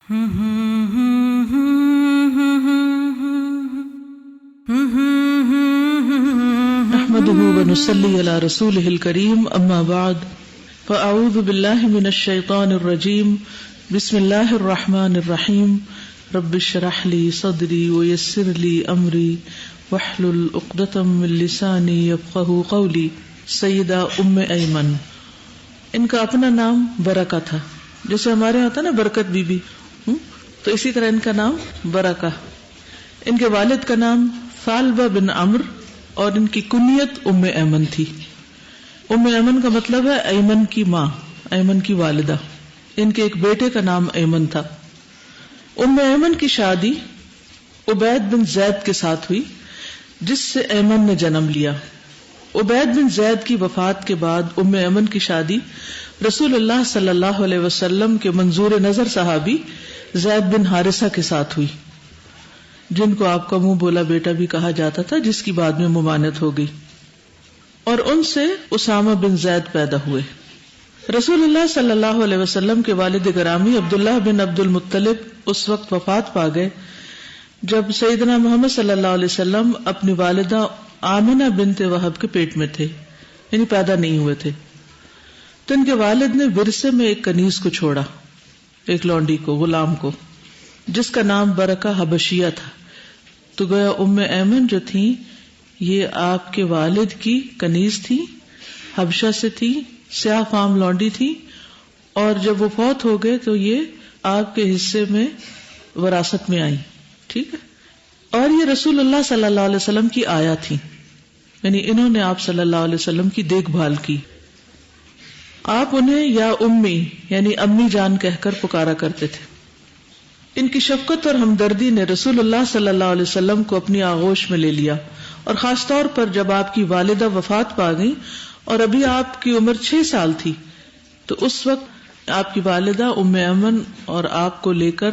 نحمده ونصلي على رسوله الكريم اما بعد فاعوذ بالله من الشيطان الرجيم بسم الله الرحمن الرحيم رب اشرح لي صدري ويسر لي امري واحلل عقدة من لساني يفقهوا قولي. سیدہ ایمن، ان کا اپنا نام برکہ تھا، جیسے ہمارے یہاں ہوتا نا برکت بی بی، تو اسی طرح ان کا نام برکہ. ان کے والد کا نام ثعلبہ بن عمرو اور ان کی کنیت ایمن تھی. ایمن کا مطلب ہے ایمن کی ماں، ایمن کی والدہ. ان کے ایک بیٹے کا نام ایمن تھا. ایمن کی شادی عبید بن زید کے ساتھ ہوئی، جس سے ایمن نے جنم لیا. عبید بن زید کی وفات کے بعد ایمن کی شادی رسول اللہ صلی اللہ علیہ وسلم کے منظور نظر صحابی زید بن حارثہ کے ساتھ ہوئی، جن کو آپ کا منہ بولا بیٹا بھی کہا جاتا تھا، جس کی بعد میں ممانعت ہو گئی. اور ان سے اسامہ بن زید پیدا ہوئے. رسول اللہ صلی اللہ علیہ وسلم کے والد گرامی عبداللہ بن عبد المطلب اس وقت وفات پا گئے جب سیدنا محمد صلی اللہ علیہ وسلم اپنی والدہ آمنہ بنت وہب کے پیٹ میں تھے، یعنی پیدا نہیں ہوئے تھے. تو ان کے والد نے ورثے میں ایک کنیز کو چھوڑا، ایک لونڈی کو، غلام کو، جس کا نام برکہ حبشیہ تھا. تو گویا ایمن جو تھی یہ آپ کے والد کی کنیز تھی، حبشہ سے تھی، سیاہ فام لونڈی تھی، اور جب وہ فوت ہو گئے تو یہ آپ کے حصے میں وراثت میں آئی. ٹھیک ہے. اور یہ رسول اللہ صلی اللہ علیہ وسلم کی آیا تھی، یعنی انہوں نے آپ صلی اللہ علیہ وسلم کی دیکھ بھال کی. آپ انہیں یا امی یعنی امی جان کہہ کر پکارا کرتے تھے. ان کی شفقت اور ہمدردی نے رسول اللہ صلی اللہ علیہ وسلم کو اپنی آغوش میں لے لیا، اور خاص طور پر جب آپ کی والدہ وفات پا گئی اور ابھی آپ کی عمر 6 سال تھی، تو اس وقت آپ کی والدہ ایمن اور آپ کو لے کر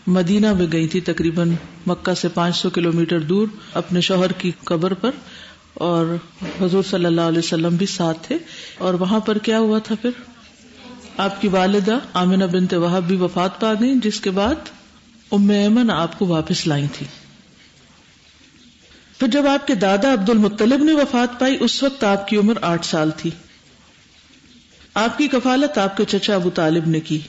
مدینہ میں گئی تھی، تقریباً مکہ سے 500 کلومیٹر دور اپنے شوہر کی قبر پر، اور حضور صلی اللہ علیہ وسلم بھی ساتھ تھے. اور وہاں پر کیا ہوا تھا، پھر آپ کی والدہ آمنہ بنت وہب بھی وفات پا گئی، جس کے بعد ایمن آپ کو واپس لائی تھی. پھر جب آپ کے دادا عبد المطلب نے وفات پائی، اس وقت آپ کی عمر 8 سال تھی. آپ کی کفالت آپ کے چچا ابو طالب نے کی.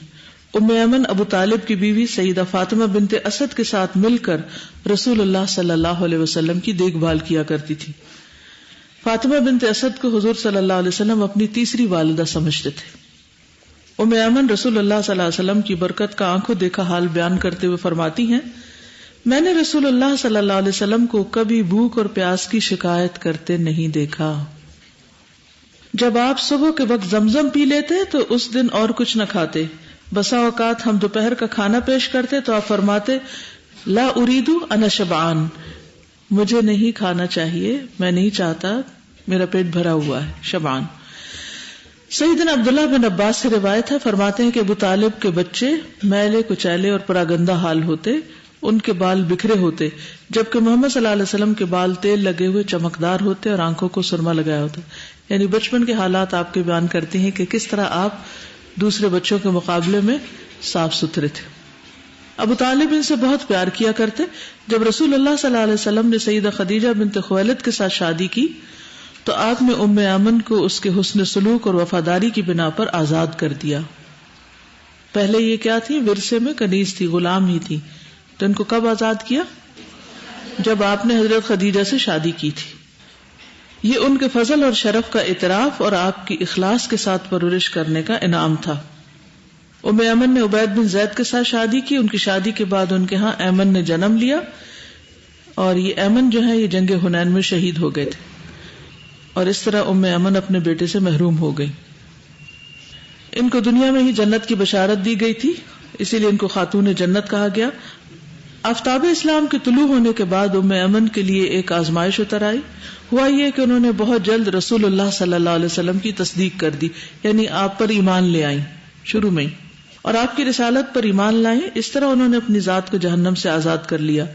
ایمن ابو طالب کی بیوی سیدہ فاطمہ بنت اسد کے ساتھ مل کر رسول اللہ صلی اللہ علیہ وسلم کی دیکھ بھال کیا کرتی تھی. فاطمہ بنت اسد کو حضور صلی اللہ علیہ وسلم اپنی تیسری والدہ سمجھتے تھے. ایمن رسول اللہ صلی اللہ علیہ وسلم کی برکت کا آنکھوں دیکھا حال بیان کرتے ہوئے فرماتی ہیں، میں نے رسول اللہ صلی اللہ علیہ وسلم کو کبھی بھوک اور پیاس کی شکایت کرتے نہیں دیکھا. جب آپ صبح کے وقت زمزم پی لیتے تو اس دن اور کچھ نہ کھاتے. بسا اوقات ہم دوپہر کا کھانا پیش کرتے تو آپ فرماتے، لا اریدو انا شبعان، مجھے نہیں کھانا چاہیے، میں نہیں چاہتا، میرا پیٹ بھرا ہوا ہے، شبعان. سیدنا عبداللہ بن عباس سے روایت ہے، فرماتے ہیں کہ ابو طالب کے بچے میلے کچیلے اور پراگندہ حال ہوتے، ان کے بال بکھرے ہوتے، جبکہ محمد صلی اللہ علیہ وسلم کے بال تیل لگے ہوئے چمکدار ہوتے اور آنکھوں کو سرما لگایا ہوتا. یعنی بچپن کے حالات آپ کے بیان کرتے ہیں کہ کس طرح آپ دوسرے بچوں کے مقابلے میں صاف ستھرے تھے. ابو طالب ان سے بہت پیار کیا کرتے. جب رسول اللہ صلی اللہ علیہ وسلم نے سیدہ خدیجہ بنت خویلد کے ساتھ شادی کی تو آپ نے ایمن کو اس کے حسن سلوک اور وفاداری کی بنا پر آزاد کر دیا. پہلے یہ کیا تھی، ورثے میں کنیز تھی، غلام ہی تھی. تو ان کو کب آزاد کیا؟ جب آپ نے حضرت خدیجہ سے شادی کی تھی. یہ ان کے فضل اور شرف کا اعتراف اور آپ کی اخلاص کے ساتھ پرورش کرنے کا انعام تھا. ایمن نے عبید بن زید کے ساتھ شادی کی. ان کی شادی کے بعد ان کے ہاں ایمن نے جنم لیا، اور یہ ایمن جو ہے یہ جنگ حنین میں شہید ہو گئے تھے، اور اس طرح ایمن اپنے بیٹے سے محروم ہو گئی. ان کو دنیا میں ہی جنت کی بشارت دی گئی تھی، اسی لیے ان کو خاتون جنت کہا گیا. آفتاب اسلام کے طلوع ہونے کے بعد ایمن کے لیے ایک آزمائش اتر آئی. ہوا یہ کہ انہوں نے بہت جلد رسول اللہ صلی اللہ علیہ وسلم کی تصدیق کر دی، یعنی آپ پر ایمان لے آئیں شروع میں ہی، اور آپ کی رسالت پر ایمان لائیں. اس طرح انہوں نے اپنی ذات کو جہنم سے آزاد کر لیا.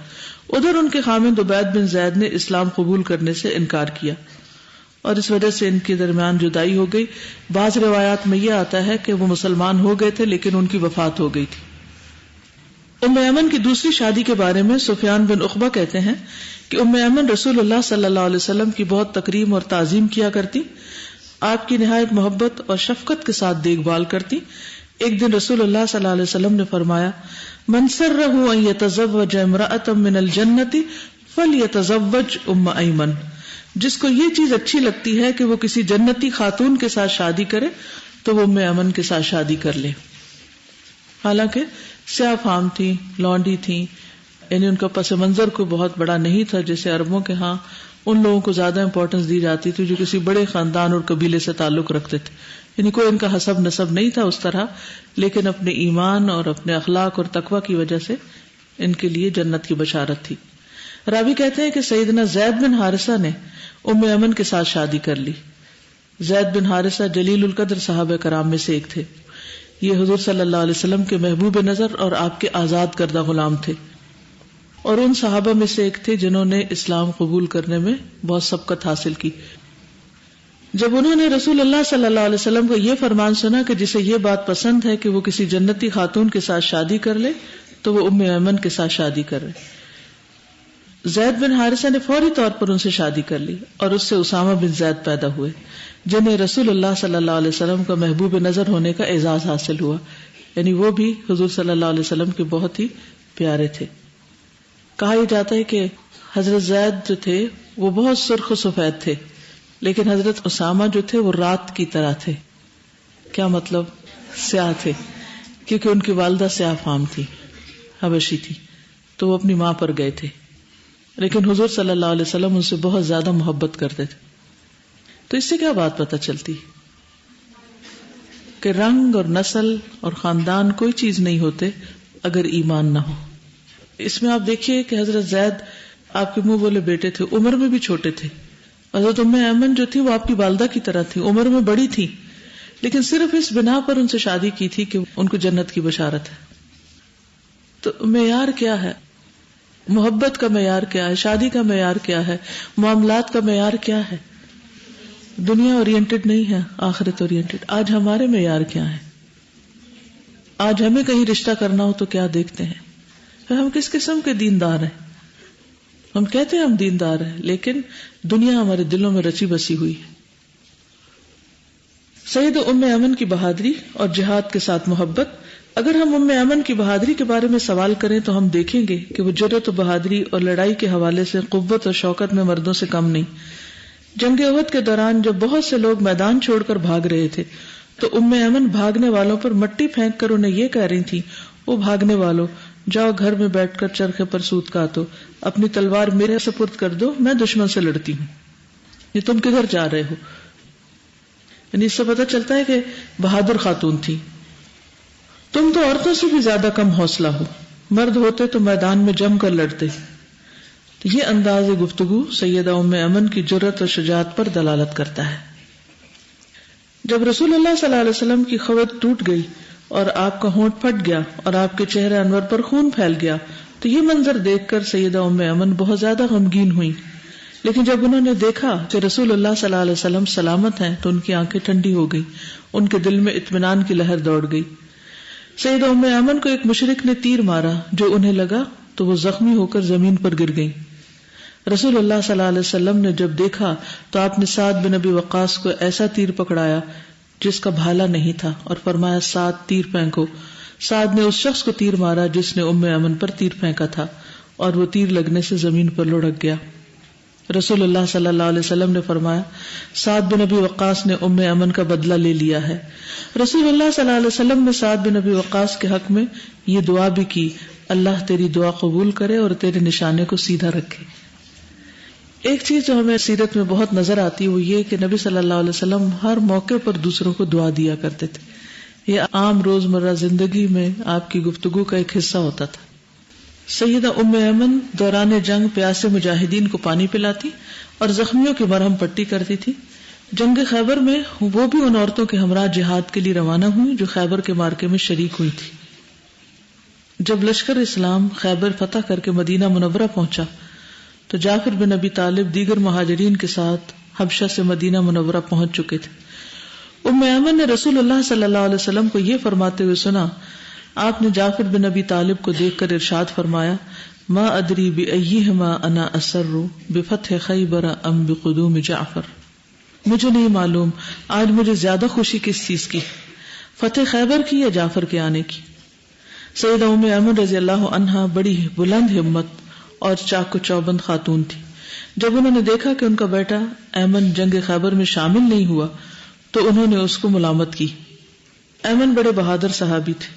ادھر ان کے خامند عبید بن زید نے اسلام قبول کرنے سے انکار کیا، اور اس وجہ سے ان کے درمیان جدائی ہو گئی. بعض روایات میں یہ آتا ہے کہ وہ مسلمان ہو گئے تھے لیکن ان کی وفات ہو گئی تھی. ام ایمن کی دوسری شادی کے بارے میں سفیان بن عقبہ کہتے ہیں کہ ام ایمن رسول اللہ صلی اللہ علیہ وسلم کی بہت تکریم اور تعظیم کیا کرتی، آپ کی نہایت محبت اور شفقت کے ساتھ دیکھ بھال کرتی. ایک دن رسول اللہ صلی اللہ علیہ وسلم نے فرمایا، من سرہ ان یتزوج امرأۃ من الجنۃ فلیتزوج ام ایمن، جس کو یہ چیز اچھی لگتی ہے کہ وہ کسی جنتی خاتون کے ساتھ شادی کرے تو وہ ام ایمن کے ساتھ شادی کر لے. حالانکہ سیاہ فام تھی، لونڈی تھی، یعنی ان کا پس منظر کوئی بہت بڑا نہیں تھا، جیسے عربوں کے ہاں ان لوگوں کو زیادہ امپورٹنس دی جاتی تھی جو کسی بڑے خاندان اور قبیلے سے تعلق رکھتے تھے، یعنی کوئی ان کا حسب نسب نہیں تھا اس طرح، لیکن اپنے ایمان اور اپنے اخلاق اور تقوی کی وجہ سے ان کے لیے جنت کی بشارت تھی. راوی کہتے ہیں کہ سیدنا زید بن حارثہ نے ام ایمن کے ساتھ شادی کر لی. زید بن حارثہ جلیل القدر صحابہ کرام میں سے ایک تھے. یہ حضور صلی اللہ علیہ وسلم کے محبوب نظر اور آپ کے آزاد کردہ غلام تھے، اور ان صحابہ میں سے ایک تھے جنہوں نے اسلام قبول کرنے میں بہت سبقت حاصل کی. جب انہوں نے رسول اللہ صلی اللہ علیہ وسلم کو یہ فرمان سنا کہ جسے یہ بات پسند ہے کہ وہ کسی جنتی خاتون کے ساتھ شادی کر لے تو وہ ام ایمن کے ساتھ شادی کرے. زید بن حارثہ نے فوری طور پر ان سے شادی کر لی اور اس سے اسامہ بن زید پیدا ہوئے، جنہیں رسول اللہ صلی اللہ علیہ وسلم کا محبوب نظر ہونے کا اعزاز حاصل ہوا، یعنی وہ بھی حضور صلی اللہ علیہ وسلم کے بہت ہی پیارے تھے. کہا یہ جاتا ہے کہ حضرت زید جو تھے وہ بہت سرخ و سفید تھے، لیکن حضرت اسامہ جو تھے وہ رات کی طرح تھے. کیا مطلب؟ سیاہ تھے، کیونکہ ان کی والدہ سیاہ فام تھی، حبشی تھی، تو وہ اپنی ماں پر گئے تھے، لیکن حضور صلی اللہ علیہ وسلم ان سے بہت زیادہ محبت کرتے تھے. تو اس سے کیا بات پتہ چلتی کہ رنگ اور نسل اور خاندان کوئی چیز نہیں ہوتے اگر ایمان نہ ہو. اس میں آپ دیکھیے کہ حضرت زید آپ کے منہ بولے بیٹے تھے، عمر میں بھی چھوٹے تھے. حضرت ام ایمن جو تھی وہ آپ کی والدہ کی طرح تھی، عمر میں بڑی تھی، لیکن صرف اس بنا پر ان سے شادی کی تھی کہ ان کو جنت کی بشارت ہے. تو معیار کیا ہے؟ محبت کا معیار کیا ہے؟ شادی کا معیار کیا ہے؟ معاملات کا معیار کیا ہے؟ دنیا اورینٹڈ نہیں ہے، آخرت اورینٹڈ. آج ہمارے معیار کیا ہے؟ آج ہمیں کہیں رشتہ کرنا ہو تو کیا دیکھتے ہیں؟ ہم کس قسم کے دیندار ہیں؟ ہم کہتے ہیں ہم دیندار ہیں، لیکن دنیا ہمارے دلوں میں رچی بسی ہوئی ہے. سید ام ایمن کی بہادری اور جہاد کے ساتھ محبت. اگر ہم ام ایمن کی بہادری کے بارے میں سوال کریں تو ہم دیکھیں گے کہ وہ جرأت و بہادری اور لڑائی کے حوالے سے قوت اور شوکت میں مردوں سے کم نہیں. جنگ احد کے دوران جب بہت سے لوگ میدان چھوڑ کر بھاگ رہے تھے تو ام ایمن بھاگنے والوں پر مٹی پھینک کر انہیں یہ کہہ رہی تھی، وہ بھاگنے والوں، جاؤ گھر میں بیٹھ کر چرخے پر سوت کاٹو، اپنی تلوار میرے سپرد کر دو، میں دشمن سے لڑتی ہوں، یہ تم کدھر جا رہے ہو. یعنی اس سے پتہ چلتا ہے کہ بہادر خاتون تھی. تم تو عورتوں سے بھی زیادہ کم حوصلہ ہو، مرد ہوتے تو میدان میں جم کر لڑتے. تو یہ انداز گفتگو سیدہ ام ایمن کی جرأت اور شجاعت پر دلالت کرتا ہے. جب رسول اللہ صلی اللہ علیہ وسلم کی قوت ٹوٹ گئی اور آپ کا ہونٹ پھٹ گیا اور آپ کے چہرے انور پر خون پھیل گیا تو یہ منظر دیکھ کر سیدہ ام ایمن بہت زیادہ غمگین ہوئی. لیکن جب انہوں نے دیکھا کہ رسول اللہ صلی اللہ علیہ وسلم سلامت ہیں تو ان کی آنکھیں ٹھنڈی ہو گئی، ان کے دل میں اطمینان کی لہر دوڑ گئی. سیدہ ام ایمن کو ایک مشرک نے تیر مارا، جو انہیں لگا تو وہ زخمی ہو کر زمین پر گر گئی. رسول اللہ صلی اللہ علیہ وسلم نے جب دیکھا تو آپ نے سعد بن ابی وقاص کو ایسا تیر پکڑایا جس کا بھالا نہیں تھا اور فرمایا، سعد تیر پھینکو. سعد نے اس شخص کو تیر مارا جس نے ام ایمن پر تیر پھینکا تھا اور وہ تیر لگنے سے زمین پر لڑک گیا. رسول اللہ صلی اللہ علیہ وسلم نے فرمایا، سعد بن ابی وقاص نے ام ایمن کا بدلہ لے لیا ہے. رسول اللہ صلی اللہ علیہ وسلم نے سعد بن ابی وقاص کے حق میں یہ دعا بھی کی، اللہ تیری دعا قبول کرے اور تیرے نشانے کو سیدھا رکھے. ایک چیز جو ہمیں سیرت میں بہت نظر آتی ہے وہ یہ کہ نبی صلی اللہ علیہ وسلم ہر موقع پر دوسروں کو دعا دیا کرتے تھے. یہ عام روزمرہ زندگی میں آپ کی گفتگو کا ایک حصہ ہوتا تھا. سیدہ ام ایمن دوران جنگ پیاسے مجاہدین کو پانی پلاتی اور زخمیوں کی مرہم پٹی کرتی تھی. جنگ خیبر میں وہ بھی ان عورتوں کے ہمراہ جہاد کے لیے روانہ ہوئی جو خیبر کے معرکے میں شریک ہوئی تھی. جب لشکر اسلام خیبر فتح کر کے مدینہ منورہ پہنچا تو جعفر بن ابی طالب دیگر مہاجرین کے ساتھ حبشہ سے مدینہ منورہ پہنچ چکے تھے. ام ایمن نے رسول اللہ صلی اللہ علیہ وسلم کو یہ فرماتے ہوئے سنا، آپ نے جعفر بن ابی طالب کو دیکھ کر ارشاد فرمایا ما ادری بأیہما انا اسر بفتح خیبر ام بقدوم جعفر، مجھے نہیں معلوم آج مجھے زیادہ خوشی کس چیز کی، فتح خیبر کی یا جعفر کے آنے کی۔ سیدہ ام ایمن رضی اللہ عنہا بڑی بلند ہمت اور چاق و چوبند خاتون تھی۔ جب انہوں نے دیکھا کہ ان کا بیٹا ایمن جنگ خیبر میں شامل نہیں ہوا تو انہوں نے اس کو ملامت کی۔ ایمن بڑے بہادر صحابی تھے،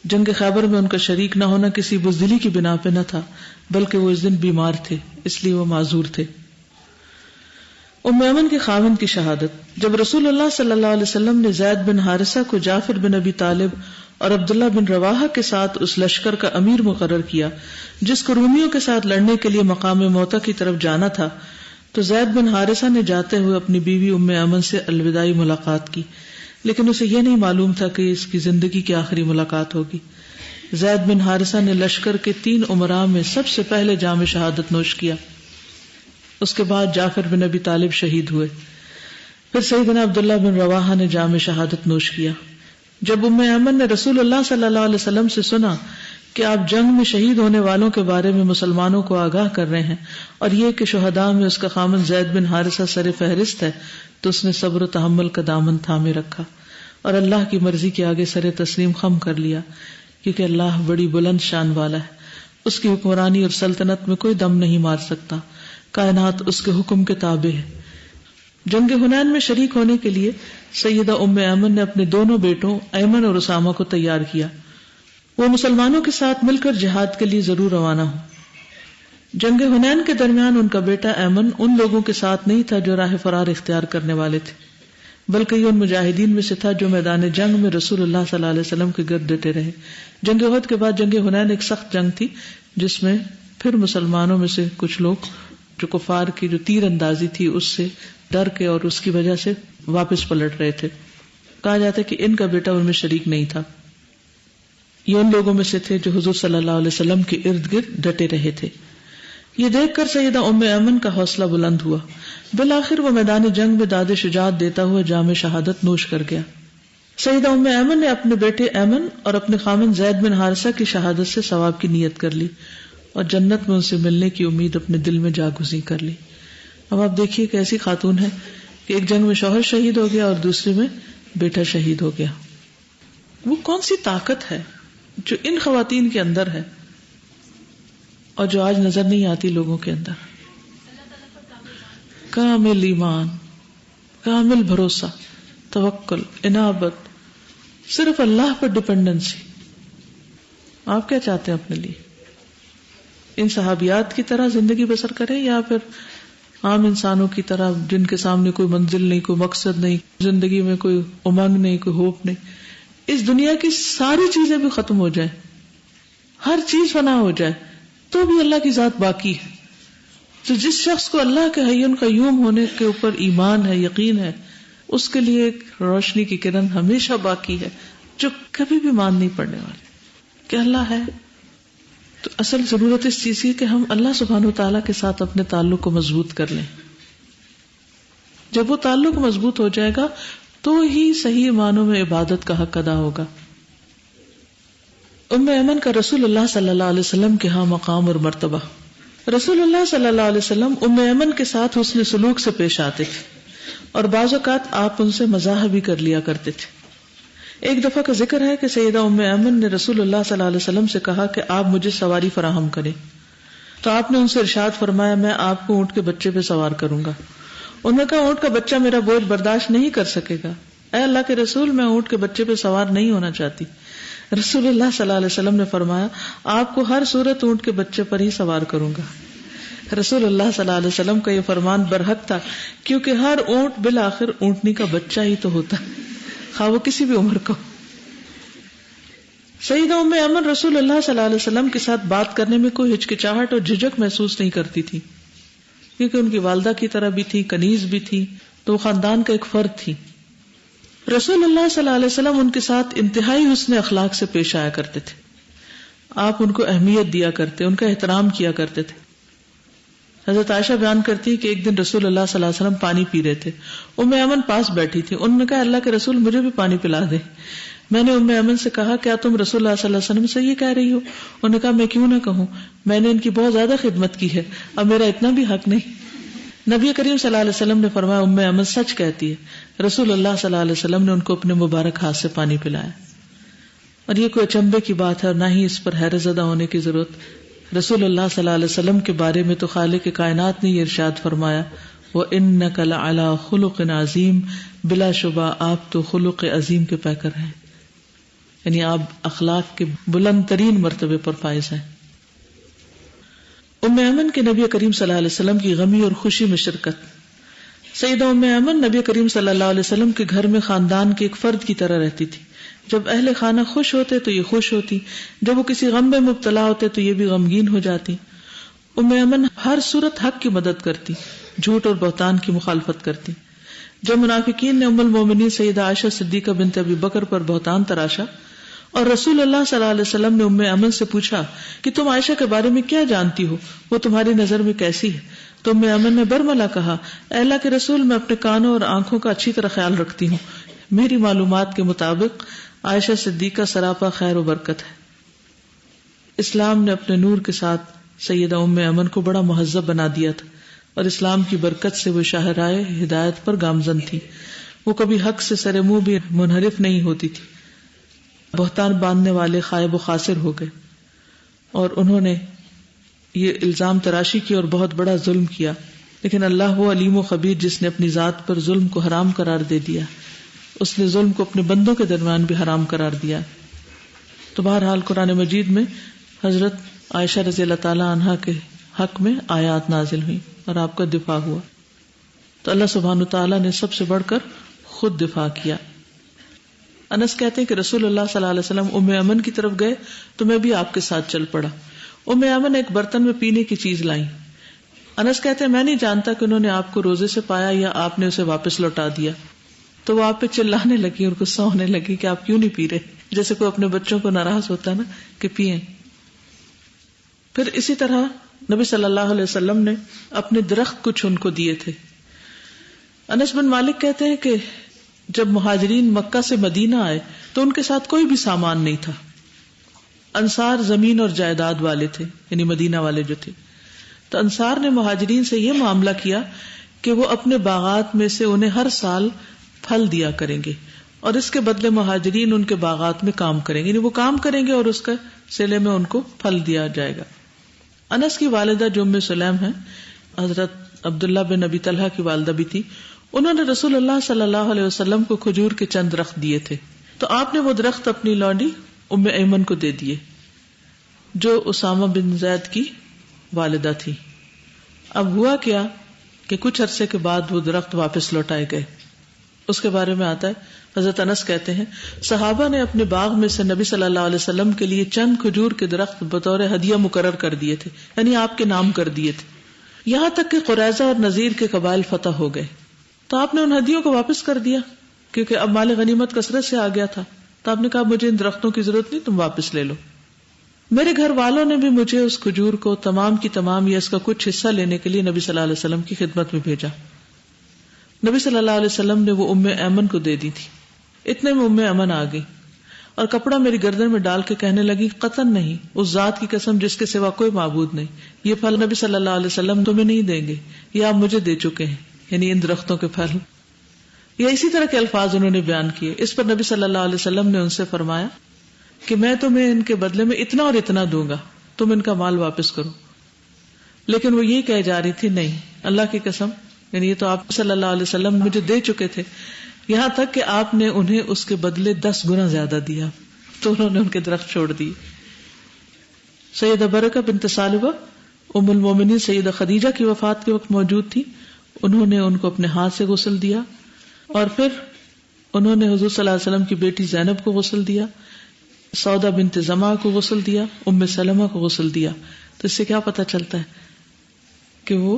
جنگ خیبر میں ان کا شریک نہ ہونا کسی بزدلی کی بنا پہ نہ تھا، بلکہ وہ اس دن بیمار تھے، اس لیے وہ معذور تھے۔ ام ایمن کے خاوند کی شہادت۔ جب رسول اللہ صلی اللہ علیہ وسلم نے زید بن حارثہ کو جعفر بن ابی طالب اور عبداللہ بن رواحہ کے ساتھ اس لشکر کا امیر مقرر کیا جس کو رومیوں کے ساتھ لڑنے کے لیے مقام موتا کی طرف جانا تھا، تو زید بن حارثہ نے جاتے ہوئے اپنی بیوی ام ایمن سے الوداعی ملاقات کی، لیکن اسے یہ نہیں معلوم تھا کہ اس کی زندگی کی آخری ملاقات ہوگی۔ زید بن حارثہ نے لشکر کے 3 امراء میں سب سے پہلے جام شہادت نوش کیا، اس کے بعد جعفر بن ابی طالب شہید ہوئے، پھر سیدنا عبداللہ بن رواحہ نے جام شہادت نوش کیا۔ جب ام ایمن نے رسول اللہ صلی اللہ علیہ وسلم سے سنا کہ آپ جنگ میں شہید ہونے والوں کے بارے میں مسلمانوں کو آگاہ کر رہے ہیں اور یہ کہ شہداء میں اس کا خامن زید بن حارثہ سر فہرست ہے، تو اس نے صبر و تحمل کا دامن تھامے رکھا اور اللہ کی مرضی کے آگے سر تسلیم خم کر لیا، کیونکہ اللہ بڑی بلند شان والا ہے، اس کی حکمرانی اور سلطنت میں کوئی دم نہیں مار سکتا، کائنات اس کے حکم کے تابع ہے۔ جنگ حنین میں شریک ہونے کے لیے سیدہ ام ایمن نے اپنے دونوں بیٹوں ایمن اور اسامہ کو تیار کیا، وہ مسلمانوں کے ساتھ مل کر جہاد کے لیے ضرور روانہ ہوں۔ جنگ حنین کے درمیان ان کا بیٹا ایمن ان لوگوں کے ساتھ نہیں تھا جو راہ فرار اختیار کرنے والے تھے، بلکہ یہ ان مجاہدین میں سے تھا جو میدان جنگ میں رسول اللہ صلی اللہ علیہ وسلم کے گرد ڈٹے رہے۔ جنگ احد کے بعد جنگ حنین ایک سخت جنگ تھی جس میں پھر مسلمانوں میں سے کچھ لوگ جو کفار کی جو تیر اندازی تھی اس سے ڈر کے اور اس کی وجہ سے واپس پلٹ رہے تھے۔ کہا جاتا ہے کہ ان کا بیٹا ان میں شریک نہیں تھا، یہ ان لوگوں میں سے تھے جو حضور صلی اللہ علیہ وسلم کے ارد گرد ڈٹے رہے تھے۔ یہ دیکھ کر سیدہ ام ایمن کا حوصلہ بلند ہوا، بالآخر وہ میدان جنگ میں داد شجاعت دیتا ہوا جام شہادت نوش کر گیا۔ سیدہ ام ایمن نے اپنے بیٹے ایمن اور اپنے خامن زید بن حارثہ کی شہادت سے ثواب کی نیت کر لی اور جنت میں ان سے ملنے کی امید اپنے دل میں جاگزیں کر لی۔ اب آپ دیکھیے کہ ایسی خاتون ہے کہ ایک جنگ میں شوہر شہید ہو گیا اور دوسرے میں بیٹا شہید ہو گیا۔ وہ کون سی طاقت ہے جو ان خواتین کے اندر ہے اور جو آج نظر نہیں آتی لوگوں کے اندر؟ کامل ایمان، کامل بھروسہ، توکل، انابت، صرف اللہ پر ڈپینڈنسی۔ آپ کیا چاہتے ہیں اپنے لیے؟ ان صحابیات کی طرح زندگی بسر کریں یا پھر عام انسانوں کی طرح جن کے سامنے کوئی منزل نہیں، کوئی مقصد نہیں، زندگی میں کوئی امنگ نہیں، کوئی ہوپ نہیں، اس دنیا کی ساری چیزیں بھی ختم ہو جائیں، ہر چیز فنا ہو جائے تو بھی اللہ کی ذات باقی ہے؟ تو جس شخص کو اللہ کے حی قیوم ہونے کے اوپر ایمان ہے، یقین ہے، اس کے لیے ایک روشنی کی کرن ہمیشہ باقی ہے جو کبھی بھی مان نہیں پڑنے والی کہ اللہ ہے۔ تو اصل ضرورت اس چیز کی کہ ہم اللہ سبحانہ و تعالیٰ کے ساتھ اپنے تعلق کو مضبوط کر لیں۔ جب وہ تعلق مضبوط ہو جائے گا تو ہی صحیح معنوں میں عبادت کا حق ادا ہوگا۔ ام ایمن کا رسول اللہ صلی اللہ علیہ وسلم کے ہاں مقام اور مرتبہ۔ رسول اللہ صلی اللہ علیہ وسلم ام ایمن کے ساتھ حسن سلوک سے پیش آتے تھے اور بعض اوقات آپ ان سے مزاح بھی کر لیا کرتے تھے۔ ایک دفعہ کا ذکر ہے کہ سیدہ ام ایمن نے رسول اللہ صلی اللہ علیہ وسلم سے کہا کہ آپ مجھے سواری فراہم کریں، تو آپ نے ان سے ارشاد فرمایا میں آپ کو اونٹ کے بچے پہ سوار کروں گا۔ انہوں نے کہا اونٹ کا بچہ میرا بوجھ برداشت نہیں کر سکے گا، اے اللہ کے رسول میں اونٹ کے بچے پہ سوار نہیں ہونا چاہتی۔ رسول اللہ صلی اللہ علیہ وسلم نے فرمایا آپ کو ہر صورت اونٹ کے بچے پر ہی سوار کروں گا۔ رسول اللہ صلی اللہ علیہ وسلم کا یہ فرمان برحق تھا، کیونکہ ہر اونٹ بالآخر اونٹنی کا بچہ ہی تو ہوتا ہے، خواہ وہ کسی بھی عمر کا۔ سیدہ ام ایمن رسول اللہ صلی اللہ علیہ وسلم کے ساتھ بات کرنے میں کوئی ہچکچاہٹ اور جھجک محسوس نہیں کرتی تھی، کیونکہ ان کی والدہ کی طرح بھی تھی، کنیز بھی تھی، تو خاندان کا ایک فرد تھی۔ رسول اللہ صلی اللہ علیہ وسلم ان کے ساتھ انتہائی حسن اخلاق سے پیش آیا کرتے تھے، آپ ان کو اہمیت دیا کرتے، ان کا احترام کیا کرتے تھے۔ حضرت عائشہ بیان کرتی کہ ایک دن رسول اللہ صلی اللہ علیہ وسلم پانی پی رہے تھے، ام ایمن پاس بیٹھی تھی، انہوں نے کہا اللہ کے رسول مجھے بھی پانی پلا دے۔ میں نے ام ایمن سے کہا کیا تم رسول اللہ صلی اللہ علیہ وسلم سے یہ کہہ رہی ہو؟ انہوں نے کہا میں کیوں نہ کہوں، میں نے ان کی بہت زیادہ خدمت کی ہے، اب میرا اتنا بھی حق نہیں۔ نبی کریم صلی اللہ علیہ وسلم نے فرمایا ام ایمن سچ کہتی ہے۔ رسول اللہ صلی اللہ علیہ وسلم نے ان کو اپنے مبارک ہاتھ سے پانی پلایا، اور یہ کوئی اچنبے کی بات ہے اور نہ ہی اس پر حیرت زدہ ہونے کی ضرورت۔ رسول اللہ صلی اللہ علیہ وسلم کے بارے میں تو خالق کائنات نے یہ ارشاد فرمایا وَإِنَّكَ لَعَلَىٰ خُلُقٍ عَظِيمٍ، بلا شبہ آپ تو خلق عظیم کے پیکر ہیں، یعنی آپ اخلاق کے بلند ترین مرتبے پر فائز ہیں۔ ام ایمن کے نبی کریم صلی اللہ علیہ وسلم کی غمی اور خوشی میں شرکت۔ سیدہ ام ایمن نبی کریم صلی اللہ علیہ وسلم کے گھر میں خاندان کے ایک فرد کی طرح رہتی تھی۔ جب اہل خانہ خوش ہوتے تو یہ خوش ہوتی، جب وہ کسی غم میں مبتلا ہوتے تو یہ بھی غمگین ہو جاتی۔ ام ایمن ہر صورت حق کی مدد کرتی، جھوٹ اور بہتان کی مخالفت کرتی۔ جب منافقین نے ام المومنین سیدہ عائشہ صدیقہ بنت ابی بکر پر بہتان تراشا اور رسول اللہ صلی اللہ علیہ وسلم نے ام ایمن سے پوچھا کہ تم عائشہ کے بارے میں کیا جانتی ہو، وہ تمہاری نظر میں کیسی ہے، تو ام ایمن نے برملا کہا اے اللہ کے رسول، میں اپنے کانوں اور آنکھوں کا اچھی طرح خیال رکھتی ہوں، میری معلومات کے مطابق عائشہ صدیقہ سراپا خیر و برکت ہے۔ اسلام نے اپنے نور کے ساتھ سیدہ ام ایمن کو بڑا مہذب بنا دیا تھا، اور اسلام کی برکت سے وہ شاہراہ ہدایت پر گامزن تھی۔ وہ کبھی حق سے سر منہ بھی منحرف نہیں ہوتی تھی۔ بہتان باندھنے والے خائب و خاسر ہو گئے، اور انہوں نے یہ الزام تراشی کی اور بہت بڑا ظلم کیا، لیکن اللہ وہ علیم و خبیر جس نے اپنی ذات پر ظلم کو حرام قرار دے دیا، اس نے ظلم کو اپنے بندوں کے درمیان بھی حرام قرار دیا۔ تو بہرحال قرآن مجید میں حضرت عائشہ رضی اللہ تعالی عنہا کے حق میں آیات نازل ہوئی اور آپ کا دفاع ہوا، تو اللہ سبحانہ تعالیٰ نے سب سے بڑھ کر خود دفاع کیا۔ انس کہتے ہیں کہ رسول اللہ صلی اللہ علیہ وسلم ام ایمن کی طرف گئے تو میں بھی آپ کے ساتھ چل پڑا۔ ام ایمن ایک برتن میں پینے کی چیز لائیں۔ انس کہتے ہیں میں نہیں جانتا کہ انہوں نے آپ کو روزے سے پایا یا آپ نے اسے واپس لوٹا دیا، تو وہ آپ پہ چلانے لگی اور غصہ ہونے لگی کہ آپ کیوں نہیں پی رہے، جیسے کوئی اپنے بچوں کو ناراض ہوتا ہے نا کہ پیئیں۔ پھر اسی طرح نبی صلی اللہ علیہ وسلم نے اپنے درخت کچھ ان کو دیے تھے۔ انس بن مالک کہتے ہیں کہ جب مہاجرین مکہ سے مدینہ آئے تو ان کے ساتھ کوئی بھی سامان نہیں تھا۔ انصار زمین اور جائیداد والے تھے، یعنی مدینہ والے جو تھے، تو انصار نے مہاجرین سے یہ معاملہ کیا کہ وہ اپنے باغات میں سے انہیں ہر سال پھل دیا کریں گے، اور اس کے بدلے مہاجرین ان کے باغات میں کام کریں گے، یعنی وہ کام کریں گے اور اس کے صلے میں ان کو پھل دیا جائے گا۔ انس کی والدہ جو ام سلیم ہیں، حضرت عبداللہ بن ابی طلحہ کی والدہ بھی تھی، انہوں نے رسول اللہ صلی اللہ علیہ وسلم کو کھجور کے چند درخت دیے تھے، تو آپ نے وہ درخت اپنی لونڈی ام ایمن کو دے دیے جو اسامہ بن زید کی والدہ تھی۔ اب ہوا کیا کہ کچھ عرصے کے بعد وہ درخت واپس لوٹائے گئے۔ اس کے بارے میں آتا ہے، حضرت انس کہتے ہیں صحابہ نے اپنے باغ میں سے نبی صلی اللہ علیہ وسلم کے لیے چند کھجور کے درخت بطور ہدیہ مقرر کر دیے تھے، یعنی آپ کے نام کر دیے تھے، یہاں تک کہ قریظہ اور نذیر کے قبائل فتح ہو گئے، تو آپ نے ان ہدیوں کو واپس کر دیا کیونکہ اب مال غنیمت کثرت سے آ گیا تھا، تو آپ نے کہا مجھے ان درختوں کی ضرورت نہیں، تم واپس لے لو۔ میرے گھر والوں نے بھی مجھے اس کھجور کو تمام کی تمام یا اس کا کچھ حصہ لینے کے لیے نبی صلی اللہ علیہ وسلم کی خدمت میں بھیجا۔ نبی صلی اللہ علیہ وسلم نے وہ ام ایمن کو دے دی تھی۔ اتنے میں ام ایمن آ گئی اور کپڑا میری گردن میں ڈال کے کہنے لگی قطعاً نہیں، اس ذات کی قسم جس کے سوا کوئی معبود نہیں، یہ پھل نبی صلی اللہ علیہ وسلم تمہیں نہیں دیں گے، یہ آپ مجھے دے چکے ہیں، یعنی ان درختوں کے پھل۔ یا اسی طرح کے الفاظ انہوں نے بیان کیے۔ اس پر نبی صلی اللہ علیہ وسلم نے ان سے فرمایا کہ میں تمہیں ان کے بدلے میں اتنا اور اتنا دوں گا، تم ان کا مال واپس کرو۔ لیکن وہ یہ کہہ جا رہی تھی نہیں، اللہ کی قسم، یعنی یہ تو آپ صلی اللہ علیہ وسلم مجھے دے چکے تھے، یہاں تک کہ آپ نے انہیں اس کے بدلے 10 گنا زیادہ دیا، تو انہوں نے ان کے درخت چھوڑ دیے۔ سیدہ برکہ بنت ثعلبہ ام المومنین سیدہ خدیجہ کی وفات کے وقت موجود تھی، انہوں نے ان کو اپنے ہاتھ سے غسل دیا، اور پھر انہوں نے حضور صلی اللہ علیہ وسلم کی بیٹی زینب کو غسل دیا، سودا بنت زمع کو غسل دیا، ام سلمہ کو غسل دیا۔ تو اس سے کیا پتہ چلتا ہے کہ وہ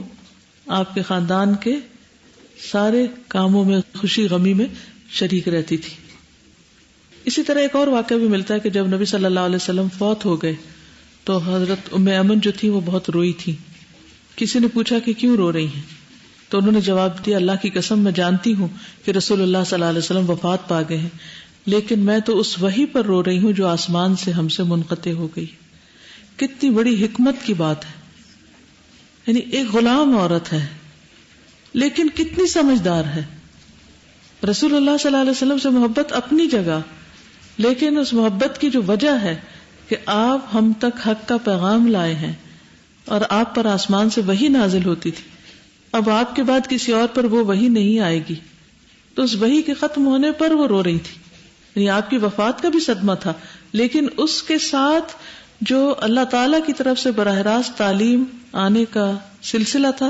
آپ کے خاندان کے سارے کاموں میں، خوشی غمی میں شریک رہتی تھی۔ اسی طرح ایک اور واقعہ بھی ملتا ہے کہ جب نبی صلی اللہ علیہ وسلم فوت ہو گئے تو حضرت ام ایمن جو تھی وہ بہت روئی تھی۔ کسی نے پوچھا کہ کیوں رو رہی ہیں، تو انہوں نے جواب دیا اللہ کی قسم میں جانتی ہوں کہ رسول اللہ صلی اللہ علیہ وسلم وفات پا گئے ہیں، لیکن میں تو اس وحی پر رو رہی ہوں جو آسمان سے ہم سے منقطع ہو گئی. کتنی بڑی حکمت کی بات ہے. یعنی ایک غلام عورت ہے لیکن کتنی سمجھدار ہے. رسول اللہ صلی اللہ علیہ وسلم سے محبت اپنی جگہ، لیکن اس محبت کی جو وجہ ہے کہ آپ ہم تک حق کا پیغام لائے ہیں اور آپ پر آسمان سے وحی نازل ہوتی تھی. اب آپ کے بعد کسی اور پر وہ وحی نہیں آئے گی، تو اس وحی کے ختم ہونے پر وہ رو رہی تھی. یعنی آپ کی وفات کا بھی صدمہ تھا، لیکن اس کے ساتھ جو اللہ تعالی کی طرف سے براہ راست تعلیم آنے کا سلسلہ تھا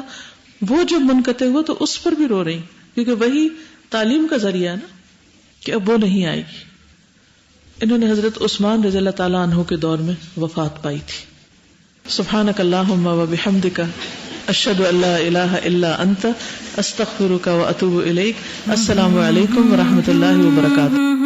وہ جب منقطع ہوا تو اس پر بھی رو رہی، کیونکہ وہی تعلیم کا ذریعہ ہے نا کہ اب وہ نہیں آئے گی. انہوں نے حضرت عثمان رضی اللہ تعالیٰ عنہ کے دور میں وفات پائی تھی. سبحانک اللہم و بحمدک اشہد ان لا الہ الا انت استغفرک و اتوب الیک. السلام علیکم و رحمۃ اللہ وبرکاتہ.